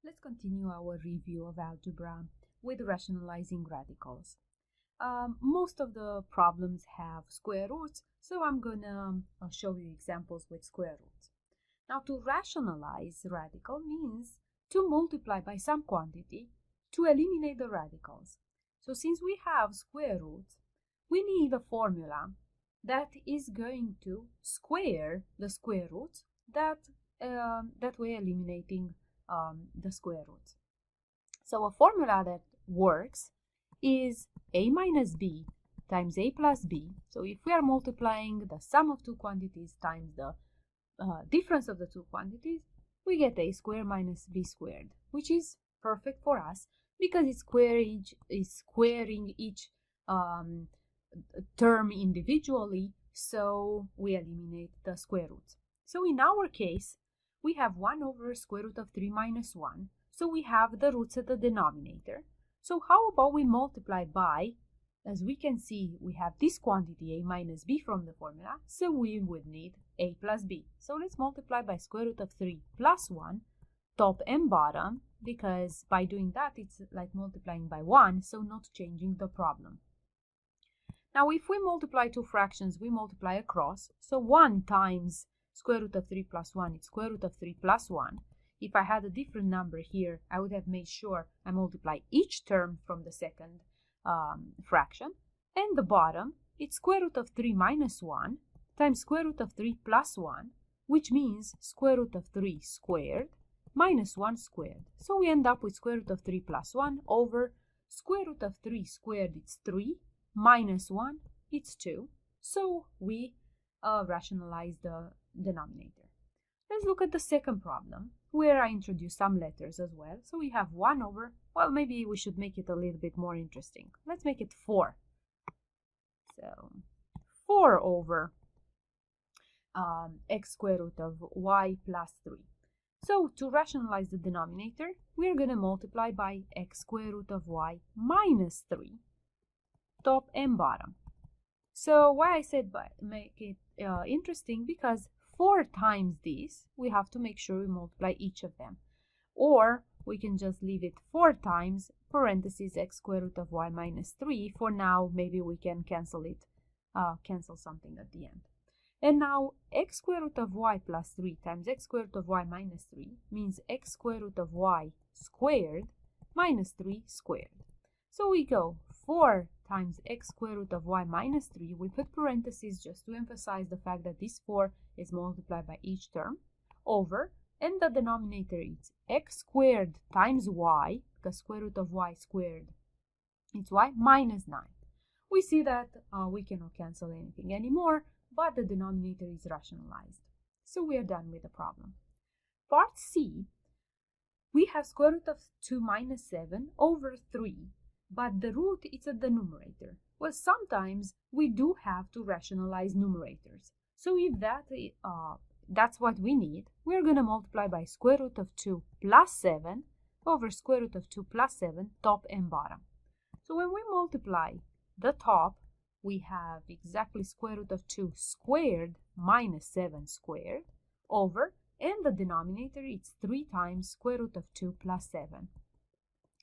Let's continue our review of algebra with rationalizing radicals. Most of the problems have square roots, so I'm gonna show you examples with square roots. Now, to rationalize radical means to multiply by some quantity to eliminate the radicals. So since we have square roots, we need a formula that is going to square the square roots that we're eliminating the square roots. So a formula that works is a minus b times a plus b. So if we are multiplying the sum of two quantities times the difference of the two quantities, we get a squared minus b squared, which is perfect for us because it's squaring each term individually, so we eliminate the square roots. So in our case, we have 1 over square root of 3 minus 1. So we have the roots at the denominator. So how about we multiply by, as we can see, we have this quantity a minus b from the formula, so we would need a plus b. So let's multiply by square root of 3 plus 1, top and bottom, because by doing that, it's like multiplying by 1, so not changing the problem. Now, if we multiply two fractions, we multiply across. So 1 times square root of 3 plus 1 is square root of 3 plus 1. If I had a different number here, I would have made sure I multiply each term from the second fraction. And the bottom, it's square root of 3 minus 1 times square root of 3 plus 1, which means square root of 3 squared minus 1 squared. So we end up with square root of 3 plus 1 over square root of 3 squared, it's 3, minus 1, it's 2. So we rationalize the denominator. Let's look at the second problem, where I introduce some letters as well. So we have 1 over, well, maybe we should make it a little bit more interesting. Let's make it 4. So 4 over x square root of y plus 3. So to rationalize the denominator, we're going to multiply by x square root of y minus 3, top and bottom. So why I said make it interesting, because 4 times this, we have to make sure we multiply each of them. Or we can just leave it 4 times, parentheses x square root of y minus 3. For now, maybe we can cancel it, cancel something at the end. And now x square root of y plus 3 times x square root of y minus 3 means x square root of y squared minus 3 squared. So we go 4 times x square root of y minus 3. We put parentheses just to emphasize the fact that this 4 is multiplied by each term, over, and the denominator is x squared times y, because square root of y squared, it's y, minus 9. We see that we cannot cancel anything anymore, but the denominator is rationalized. So we are done with the problem. Part C, we have square root of 2 minus 7 over 3, but the root is at the numerator. Well, sometimes we do have to rationalize numerators. So if that's what we need, we're going to multiply by square root of 2 plus 7 over square root of 2 plus 7, top and bottom. So when we multiply the top, we have exactly square root of 2 squared minus 7 squared over, and the denominator it's 3 times square root of 2 plus 7.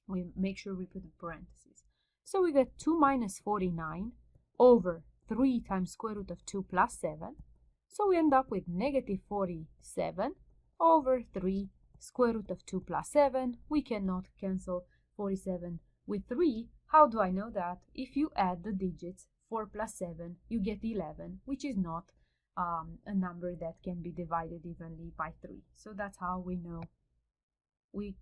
We make sure we put the parentheses. So we get 2 minus 49 over 3 times square root of 2 plus 7. So we end up with negative 47 over 3 square root of 2 plus 7. We cannot cancel 47 with 3. How do I know that? If you add the digits 4 plus 7, you get 11, which is not a number that can be divided evenly by 3. So that's how we know we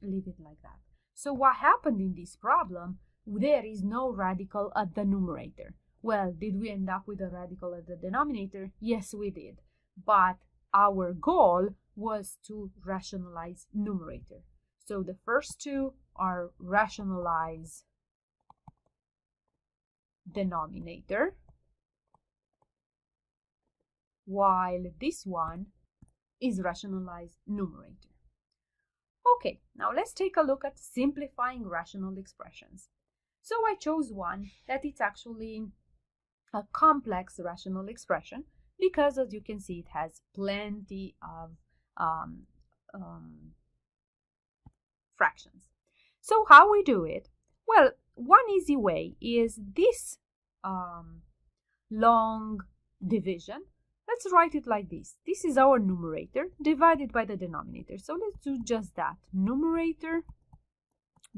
leave it like that. So what happened in this problem? There is no radical at the numerator. Well, did we end up with a radical at the denominator? Yes, we did. But our goal was to rationalize numerator. So the first two are rationalize denominator, while this one is rationalize numerator. Okay, now let's take a look at simplifying rational expressions. So I chose one that it's actually a complex rational expression because, as you can see, it has plenty of fractions. So how we do it? Well, one easy way is this long division. Let's write it like this. This is our numerator divided by the denominator. So let's do just that. Numerator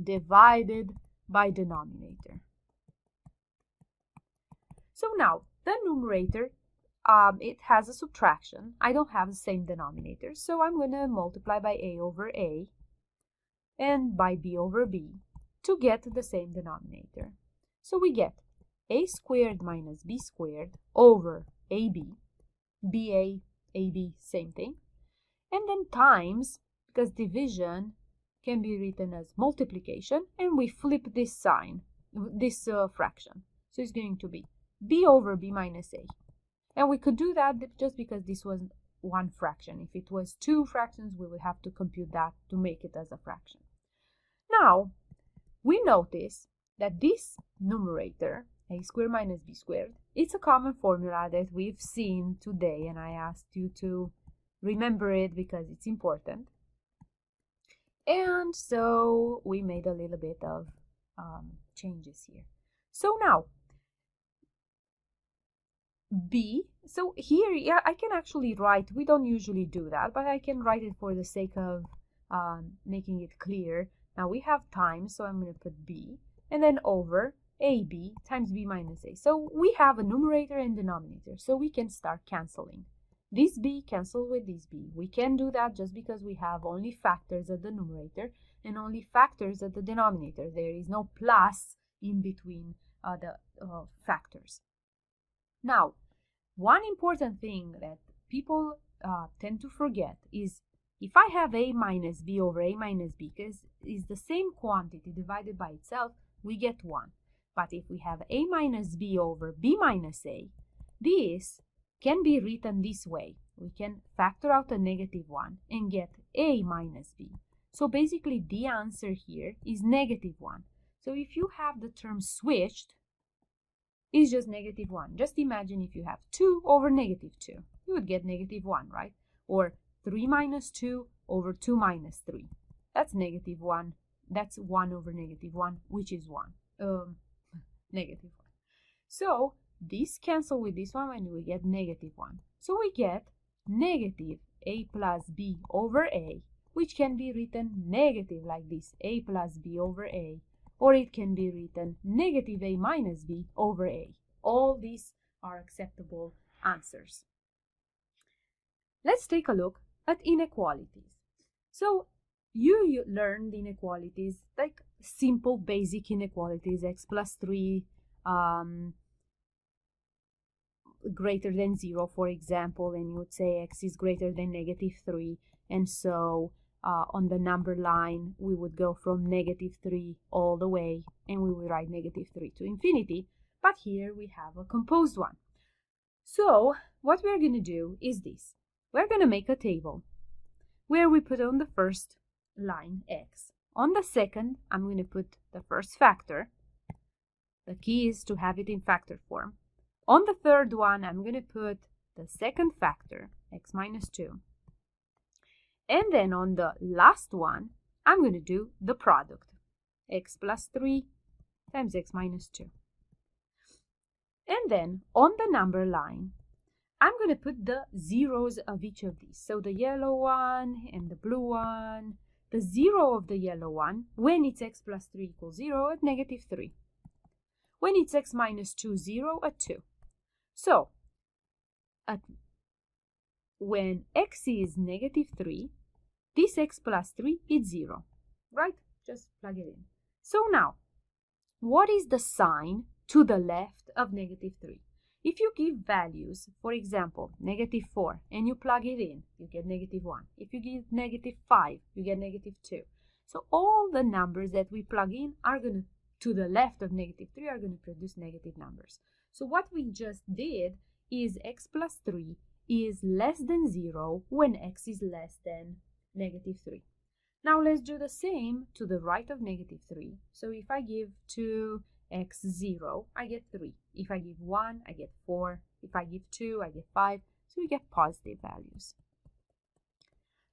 divided by denominator. So now the numerator, it has a subtraction. I don't have the same denominator, so I'm going to multiply by a over a and by b over b to get the same denominator. So we get a squared minus b squared over ab, ba, ab, same thing, and then times, because division can be written as multiplication, and we flip this sign, this fraction. So it's going to be b over b minus a. And we could do that just because this was one fraction. If it was two fractions, we would have to compute that to make it as a fraction. Now, we notice that this numerator, a squared minus b squared, it's a common formula that we've seen today, and I asked you to remember it because it's important. And so we made a little bit of changes here. So now, b, so here, yeah, I can actually write, we don't usually do that, but I can write it for the sake of making it clear. Now we have times, so I'm going to put b, and then over ab times b minus a. So we have a numerator and denominator, so we can start canceling. This b cancels with this b. We can do that just because we have only factors at the numerator and only factors at the denominator. There is no plus in between the factors. Now, one important thing that people tend to forget is if I have a minus b over a minus b, because it's the same quantity divided by itself, we get 1. But if we have a minus b over b minus a, this can be written this way. We can factor out a negative 1 and get a minus b. So basically the answer here is negative 1. So if you have the term switched, it's just negative 1. Just imagine if you have 2 over negative 2. You would get negative 1, right? Or 3 minus 2 over 2 minus 3. That's negative 1. That's 1 over negative 1, which is 1. Negative 1. So this cancel with this one and we get negative 1. So we get negative a plus b over a, which can be written negative like this, a plus b over a, or it can be written negative a minus b over a. All these are acceptable answers. Let's take a look at inequalities. So you learned inequalities like simple basic inequalities, x plus 3 greater than 0, for example, and you would say x is greater than negative 3, and so on the number line we would go from negative 3 all the way, and we would write negative 3 to infinity. But here we have a composed one. So what we're going to do is this. We're going to make a table where we put on the first line x. On the second, I'm going to put the first factor. The key is to have it in factor form. On the third one, I'm going to put the second factor, x minus 2. And then on the last one, I'm going to do the product, x plus 3 times x minus 2. And then on the number line, I'm going to put the zeros of each of these. So the yellow one and the blue one. The 0 of the yellow one, when it's x plus 3 equals 0, at negative 3. When it's x minus 2, 0 at 2. So, when x is negative 3, this x plus 3 is 0, right? Just plug it in. So now, what is the sign to the left of negative 3? If you give values, for example, negative 4, and you plug it in, you get negative 1. If you give negative 5, you get negative 2. So all the numbers that we plug in are going to the left of negative 3 are going to produce negative numbers. So what we just did is x plus 3 is less than 0 when x is less than negative 3. Now let's do the same to the right of negative 3. So if I give to x 0, I get 3. If I give 1, I get 4. If I give 2, I get 5. So we get positive values.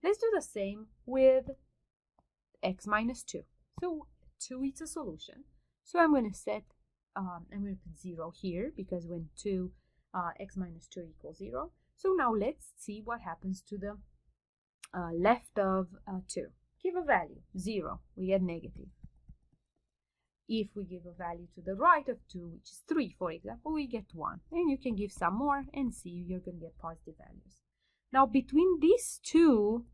Let's do the same with x minus 2. So 2 is a solution. So I'm going to set, I'm going to put 0 here because when 2, x minus 2 equals 0. So now let's see what happens to the left of 2. Give a value, 0, we get negative. If we give a value to the right of 2, which is 3, for example, we get 1. And you can give some more and see you're going to get positive values. Now, between these two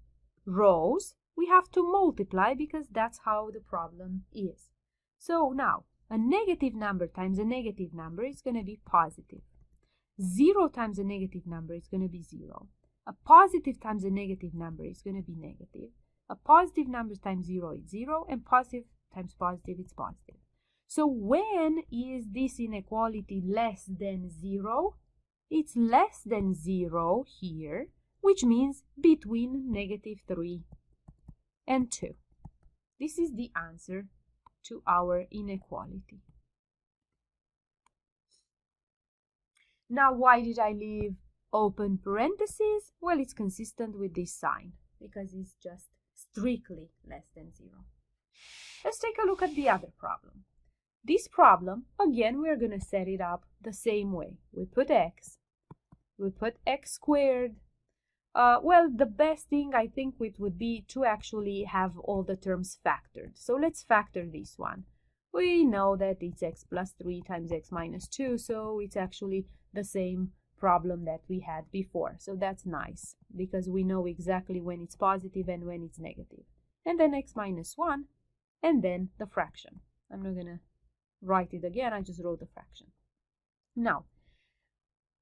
rows, we have to multiply because that's how the problem is. So now, a negative number times a negative number is going to be positive. 0 times a negative number is going to be 0. A positive times a negative number is going to be negative. A positive number times 0 is 0, and positive times positive is positive. So when is this inequality less than 0? It's less than 0 here, which means between negative 3 and 2. This is the answer to our inequality. Now, why did I leave open parentheses? Well, it's consistent with this sign because it's just strictly less than 0. Let's take a look at the other problem. This problem, again, we're going to set it up the same way. We put x, we put x squared. Well, the best thing I think it would be to actually have all the terms factored. So let's factor this one. We know that it's x plus 3 times x minus 2, so it's actually the same problem that we had before. So that's nice because we know exactly when it's positive and when it's negative. And then x minus 1, and then the fraction. I'm not going to write it again, I just wrote the fraction. Now,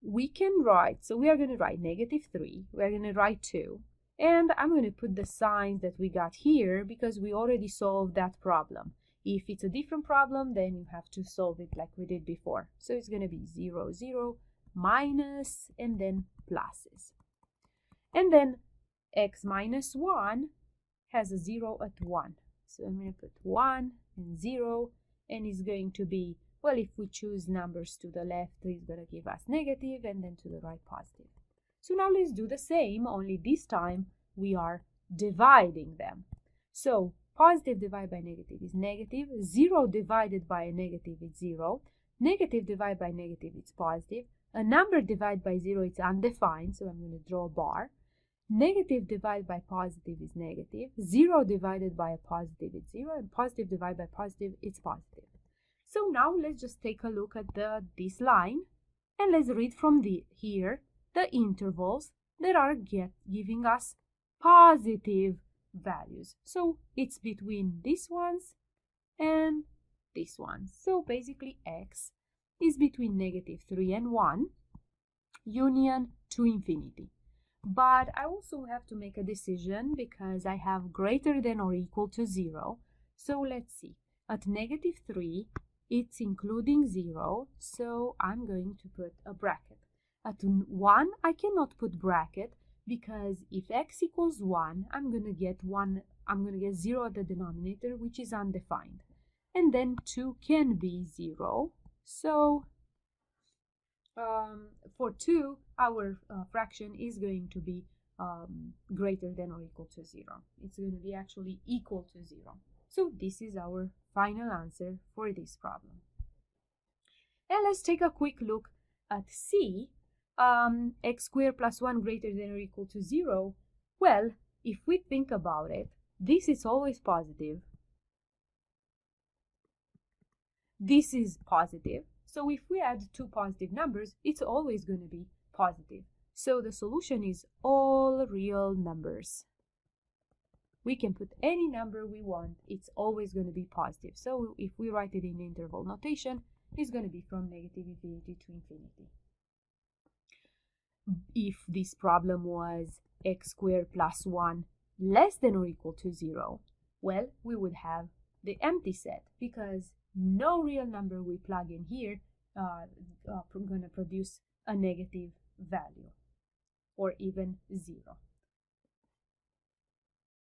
we can write, so we are going to write negative 3, we are going to write 2, and I'm going to put the signs that we got here because we already solved that problem. If it's a different problem, then you have to solve it like we did before. So it's going to be 0, 0, minus, and then pluses. And then x minus 1 has a 0 at 1. So I'm going to put 1 and 0, and it's going to be, well, if we choose numbers to the left, it's going to give us negative, and then to the right, positive. So now let's do the same, only this time we are dividing them. So positive divided by negative is negative, 0 divided by a negative is 0, negative divided by negative is positive, a number divided by 0 is undefined, so I'm going to draw a bar. Negative divided by positive is negative, 0 divided by a positive is 0, and positive divided by positive is positive. So now let's just take a look at this line, and let's read from here the intervals that are giving us positive values. So it's between these ones and these ones. So basically x is between negative 3 and 1, union to infinity. But I also have to make a decision because I have greater than or equal to 0. So let's see. At negative 3, it's including 0, so I'm going to put a bracket. At 1, I cannot put bracket because if x equals 1, I'm going to get 0 at the denominator, which is undefined. And then 2 can be 0. So for 2, our fraction is going to be greater than or equal to 0. It's going to be actually equal to 0. So this is our final answer for this problem. And let's take a quick look at C. X squared plus 1 greater than or equal to 0. Well, if we think about it, this is always positive. This is positive. So if we add two positive numbers, it's always going to be positive. So the solution is all real numbers. We can put any number we want. It's always going to be positive. So if we write it in interval notation, it's going to be from negative infinity to infinity. If this problem was x squared plus 1 less than or equal to 0, well, we would have the empty set because no real number we plug in here going to produce a negative value or even 0.